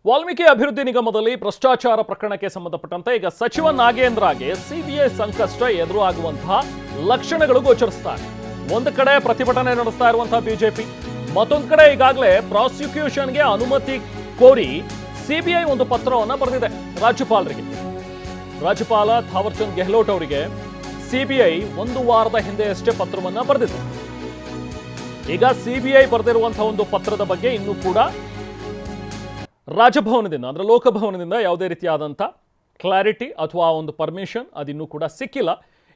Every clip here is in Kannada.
ವಾಲ್ಮೀಕಿ ಅಭಿವೃದ್ಧಿ ನಿಗಮದಲ್ಲಿ ಭ್ರಷ್ಟಾಚಾರ ಪ್ರಕರಣಕ್ಕೆ ಸಂಬಂಧಪಟ್ಟಂತೆ ಈಗ ಸಚಿವ ನಾಗೇಂದ್ರಗೆ ಸಿಬಿಐ ಸಂಕಷ್ಟ ಎದುರಾಗುವಂತಹ ಲಕ್ಷಣಗಳು ಗೋಚರಿಸುತ್ತಾರೆ. ಒಂದು ಕಡೆ ಪ್ರತಿಭಟನೆ ನಡೆಸ್ತಾ ಇರುವಂತಹ ಬಿಜೆಪಿ, ಮತ್ತೊಂದು ಕಡೆ ಈಗಾಗಲೇ ಪ್ರಾಸಿಕ್ಯೂಷನ್ಗೆ ಅನುಮತಿ ಕೋರಿ ಸಿಬಿಐ ಒಂದು ಪತ್ರವನ್ನು ಬರೆದಿದೆ ರಾಜ್ಯಪಾಲರಿಗೆ. ರಾಜ್ಯಪಾಲ ಥಾವರ್ ಚಂದ್ ಗೆಹ್ಲೋಟ್ ಅವರಿಗೆ ಸಿಬಿಐ ಒಂದು ವಾರದ ಹಿಂದೆಯಷ್ಟೇ ಪತ್ರವನ್ನು ಬರೆದಿದೆ. ಈಗ ಸಿಬಿಐ ಬರೆದಿರುವಂತಹ ಒಂದು ಪತ್ರದ ಬಗ್ಗೆ ಇನ್ನೂ ಕೂಡ ರಾಜಭವನದಿಂದ ಅಂದ್ರೆ ಲೋಕಭವನದಿಂದ ಯಾವುದೇ ರೀತಿಯಾದಂಥ ಕ್ಲಾರಿಟಿ ಅಥವಾ ಒಂದು ಪರ್ಮಿಷನ್ ಅದಿನ್ನೂ ಕೂಡ ಸಿಕ್ಕಿಲ್ಲ.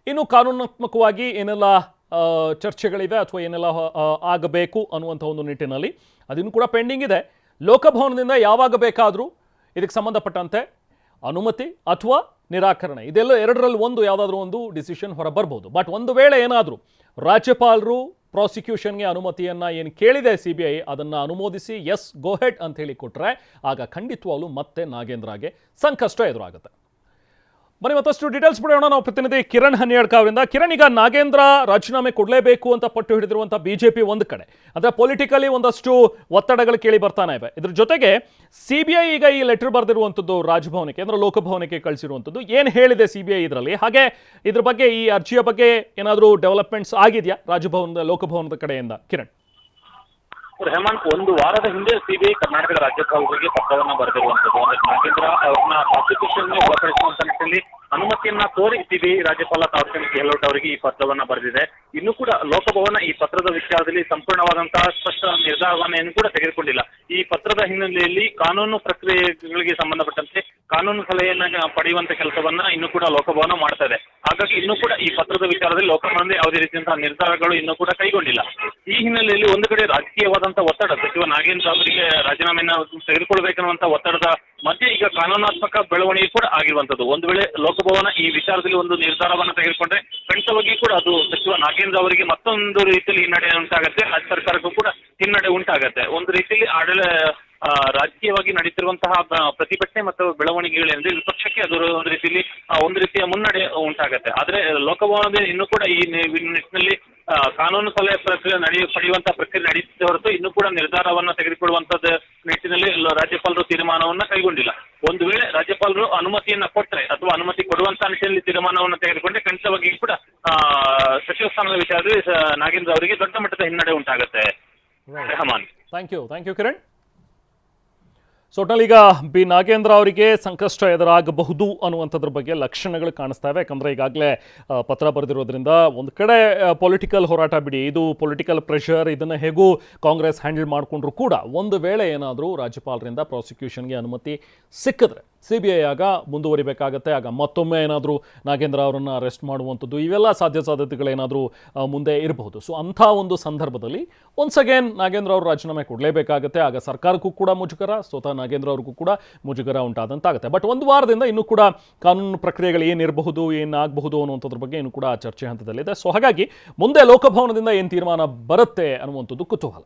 ಇನ್ನು ಕಾನೂನಾತ್ಮಕವಾಗಿ ಏನೆಲ್ಲ ಚರ್ಚೆಗಳಿವೆ ಅಥವಾ ಏನೆಲ್ಲ ಆಗಬೇಕು ಅನ್ನುವಂಥ ಒಂದು ನಿಟ್ಟಿನಲ್ಲಿ ಅದಿನ್ನೂ ಕೂಡ ಪೆಂಡಿಂಗ್ ಇದೆ. ಲೋಕಭವನದಿಂದ ಯಾವಾಗ ಬೇಕಾದರೂ ಇದಕ್ಕೆ ಸಂಬಂಧಪಟ್ಟಂತೆ ಅನುಮತಿ ಅಥವಾ ನಿರಾಕರಣೆ ಇದೆಲ್ಲ ಎರಡರಲ್ಲಿ ಒಂದು ಯಾವುದಾದ್ರೂ ಒಂದು ಡಿಸಿಷನ್ ಹೊರಬರ್ಬೋದು. ಬಟ್ ಒಂದು ವೇಳೆ ಏನಾದರೂ ರಾಜ್ಯಪಾಲರು ಪ್ರಾಸಿಕ್ಯೂಷನ್ಗೆ ಅನುಮತಿಯನ್ನು ಏನು ಕೇಳಿದೆ ಸಿಬಿಐ ಅದನ್ನು ಅನುಮೋದಿಸಿ ಎಸ್ ಗೋ ಹೆಡ್ ಅಂತ ಹೇಳಿ ಕೊಟ್ಟರೆ ಆಗ ಖಂಡಿತವಾಗ್ಲೂ ಮತ್ತೆ ನಾಗೇಂದ್ರಗೆ ಸಂಕಷ್ಟ ಎದುರಾಗುತ್ತೆ. ಬನ್ನಿ ಮತ್ತಷ್ಟು ಡೀಟೇಲ್ಸ್ ಬಿಡೋಣ. ನಾವು ಪ್ರತಿನಿಧಿ ಕಿರಣ್ ಹನ್ನಿಯಡ್ಕ ಅವರಿಂದ. ಕಿರಣ್, ಈಗ ನಾಗೇಂದ್ರ ರಾಜೀನಾಮೆ ಕೊಡಲೇಬೇಕು ಅಂತ ಪಟ್ಟು ಹಿಡಿದಿರುವಂಥ ಬಿಜೆಪಿ ಒಂದು ಕಡೆ, ಅಂದರೆ ಪೊಲಿಟಿಕಲಿ ಒಂದಷ್ಟು ಒತ್ತಡಗಳು ಕೇಳಿ ಬರ್ತಾನೆ ಇವೆ. ಇದ್ರ ಜೊತೆಗೆ ಸಿಬಿಐ ಈಗ ಈ ಲೆಟರ್ ಬರೆದಿರುವಂಥದ್ದು ರಾಜಭವನಕ್ಕೆ ಅಂದರೆ ಲೋಕಭವನಕ್ಕೆ ಕಳಿಸಿರುವಂಥದ್ದು ಏನು ಹೇಳಿದೆ ಸಿಬಿಐ ಇದರಲ್ಲಿ, ಹಾಗೆ ಇದ್ರ ಬಗ್ಗೆ ಈ ಅರ್ಜಿಯ ಬಗ್ಗೆ ಏನಾದರೂ ಡೆವಲಪ್ಮೆಂಟ್ಸ್ ಆಗಿದೆಯಾ ರಾಜಭವನದ ಲೋಕಭವನದ ಕಡೆಯಿಂದ? ಕಿರಣ್, ಹೇಮಂತ್, ಒಂದು ವಾರದ ಹಿಂದೆ ಸಿಬಿಐ ಕರ್ನಾಟಕದ ರಾಜ್ಯಪಾಲರಿಗೆ ಪತ್ರವನ್ನು ಬರೆದಿರುವಂತದ್ದು. ನಾಗೇಂದ್ರ ಅವ್ರನ್ನ ಪ್ರಾಸಿಕ್ಯೂಷನ್ ಒಳಪಡಿಸುವಂತ ನಿಟ್ಟಿನಲ್ಲಿ ಅನುಮತಿಯನ್ನ ಕೋರಿ ಸಿಬಿಐ ರಾಜ್ಯಪಾಲ ಥಾವರ್ ಚಂದ್ ಗೆಹ್ಲೋಟ್ ಅವರಿಗೆ ಈ ಪತ್ರವನ್ನ ಬರೆದಿದೆ. ಇನ್ನು ಕೂಡ ಲೋಕಭವನ ಈ ಪತ್ರದ ವಿಚಾರದಲ್ಲಿ ಸಂಪೂರ್ಣವಾದಂತಹ ಸ್ಪಷ್ಟ ನಿರ್ಧಾರವನ್ನು ಕೂಡ ತೆಗೆದುಕೊಂಡಿಲ್ಲ. ಈ ಪತ್ರದ ಹಿನ್ನೆಲೆಯಲ್ಲಿ ಕಾನೂನು ಪ್ರಕ್ರಿಯೆಗಳಿಗೆ ಸಂಬಂಧಪಟ್ಟಂತೆ ಕಾನೂನು ಸಲಹೆಯನ್ನ ಪಡೆಯುವಂತ ಕೆಲಸವನ್ನ ಇನ್ನು ಕೂಡ ಲೋಕಭವನ ಮಾಡ್ತಾ ಇದೆ. ಹಾಗಾಗಿ ಇನ್ನೂ ಕೂಡ ಈ ಪತ್ರದ ವಿಚಾರದಲ್ಲಿ ಲೋಕಭವನದಲ್ಲಿ ಯಾವುದೇ ರೀತಿಯಂತಹ ನಿರ್ಧಾರಗಳು ಇನ್ನೂ ಕೂಡ ಕೈಗೊಂಡಿಲ್ಲ. ಈ ಹಿನ್ನೆಲೆಯಲ್ಲಿ ಒಂದು ಕಡೆ ರಾಜಕೀಯವಾದಂತಹ ಒತ್ತಡ, ಸಚಿವ ನಾಗೇಂದ್ರ ಅವರಿಗೆ ರಾಜೀನಾಮೆಯನ್ನು ತೆಗೆದುಕೊಳ್ಳಬೇಕನ್ನುವಂತ ಒತ್ತಡದ ಮಧ್ಯೆ ಈಗ ಕಾನೂನಾತ್ಮಕ ಬೆಳವಣಿಗೆ ಕೂಡ ಆಗಿರುವಂತದ್ದು. ಒಂದು ವೇಳೆ ಲೋಕಭವನ ಈ ವಿಚಾರದಲ್ಲಿ ಒಂದು ನಿರ್ಧಾರವನ್ನು ತೆಗೆದುಕೊಂಡ್ರೆ ಖಂಡಿತವಾಗಿ ಕೂಡ ಅದು ಸಚಿವ ನಾಗೇಂದ್ರ ಅವರಿಗೆ ಮತ್ತೊಂದು ರೀತಿಯಲ್ಲಿ ಹಿನ್ನಡೆ ಉಂಟಾಗತ್ತೆ, ರಾಜ್ಯ ಸರ್ಕಾರಕ್ಕೂ ಕೂಡ ಹಿನ್ನಡೆ ಉಂಟಾಗತ್ತೆ. ಒಂದು ರೀತಿಯಲ್ಲಿ ರಾಜಕೀಯವಾಗಿ ನಡೀತಿರುವಂತಹ ಪ್ರತಿಭಟನೆ ಮತ್ತು ಬೆಳವಣಿಗೆಗಳೇನಿದೆ ವಿಪಕ್ಷಕ್ಕೆ ಅದು ಒಂದು ರೀತಿಯ ಮುನ್ನಡೆ ಉಂಟಾಗತ್ತೆ. ಆದ್ರೆ ಲೋಕಭವನದ ಇನ್ನೂ ಕೂಡ ಈ ನಿಟ್ಟಿನಲ್ಲಿ ಕಾನೂನು ಸಲಹೆ ಪ್ರಕ್ರಿಯೆ ಪಡೆಯುವಂತಹ ಪ್ರಕ್ರಿಯೆ ನಡೆಯುತ್ತೆ ಹೊರತು ಇನ್ನೂ ಕೂಡ ನಿರ್ಧಾರವನ್ನ ತೆಗೆದುಕೊಳ್ಳುವಂತದ್ದು ನಿಟ್ಟಿನಲ್ಲಿ ರಾಜ್ಯಪಾಲರು ತೀರ್ಮಾನವನ್ನ ಕೈಗೊಂಡಿಲ್ಲ. ಒಂದು ವೇಳೆ ರಾಜ್ಯಪಾಲರು ಅನುಮತಿಯನ್ನ ಕೊಟ್ಟರೆ ಅಥವಾ ಅನುಮತಿ ಕೊಡುವಂತಹ ನಿಟ್ಟಿನಲ್ಲಿ ತೀರ್ಮಾನವನ್ನು ತೆಗೆದುಕೊಂಡ್ರೆ ಖಂಡಿತವಾಗಿ ಕೂಡ ಸಚಿವ ಸ್ಥಾನದ ವಿಚಾರದಲ್ಲಿ ನಾಗೇಂದ್ರ ಅವರಿಗೆ ದೊಡ್ಡ ಮಟ್ಟದ ಹಿನ್ನಡೆ ಉಂಟಾಗುತ್ತೆ. Rahman, thank you Kiran. So ಒಟ್ಟಿನಲ್ಲಿ ಈಗ ಬಿ ನಾಗೇಂದ್ರ ಅವರಿಗೆ ಸಂಕಷ್ಟ ಎದುರಾಗಬಹುದು ಅನ್ನುವಂಥದ್ರ ಬಗ್ಗೆ ಲಕ್ಷಣಗಳು ಕಾಣಿಸ್ತಾ ಇವೆ. ಯಾಕಂದರೆ ಈಗಾಗಲೇ ಪತ್ರ ಬರೆದಿರೋದ್ರಿಂದ ಒಂದು ಕಡೆ ಪೊಲಿಟಿಕಲ್ ಹೋರಾಟ ಬಿಡಿ, ಇದು ಪೊಲಿಟಿಕಲ್ ಪ್ರೆಷರ್, ಇದನ್ನು ಹೇಗೂ ಕಾಂಗ್ರೆಸ್ ಹ್ಯಾಂಡಲ್ ಮಾಡಿಕೊಂಡ್ರು ಕೂಡ ಒಂದು ವೇಳೆ ಏನಾದರೂ ರಾಜ್ಯಪಾಲರಿಂದ ಪ್ರಾಸಿಕ್ಯೂಷನ್ಗೆ ಅನುಮತಿ ಸಿಕ್ಕಿದ್ರೆ ಸಿಬಿಐ ಆಗ ಮುಂದುವರಿಬೇಕಾಗತ್ತೆ. ಆಗ ಮತ್ತೊಮ್ಮೆ ಏನಾದರೂ ನಾಗೇಂದ್ರ ಅವರನ್ನು ಅರೆಸ್ಟ್ ಮಾಡುವಂಥದ್ದು ಇವೆಲ್ಲ ಸಾಧ್ಯತೆಗಳೇನಾದರೂ ಮುಂದೆ ಇರಬಹುದು. ಸೊ ಅಂಥ ಒಂದು ಸಂದರ್ಭದಲ್ಲಿ ಒನ್ಸ್ ಅಗೇನ್ ನಾಗೇಂದ್ರ ಅವರು ರಾಜೀನಾಮೆ ಕೊಡಲೇಬೇಕಾಗತ್ತೆ. ಆಗ ಸರ್ಕಾರಕ್ಕೂ ಕೂಡ ಮುಜುಗರ, ಸ್ವತಃ ನಾಗೇಂದ್ರ ಅವ್ರಿಗೂ ಕೂಡ ಮುಜುಗರ ಉಂಟಾದಂತಾಗುತ್ತೆ. ಬಟ್ ಒಂದು ವಾರದಿಂದ ಇನ್ನೂ ಕೂಡ ಕಾನೂನು ಪ್ರಕ್ರಿಯೆಗಳು ಏನಿರಬಹುದು, ಏನಾಗಬಹುದು ಅನ್ನುವಂಥದ್ರ ಬಗ್ಗೆ ಇನ್ನೂ ಕೂಡ ಚರ್ಚೆ ಹಂತದಲ್ಲಿದೆ. ಸೊ ಹಾಗಾಗಿ ಮುಂದೆ ಲೋಕಭವನದಿಂದ ಏನು ತೀರ್ಮಾನ ಬರುತ್ತೆ ಅನ್ನುವಂಥದ್ದು ಕುತೂಹಲ.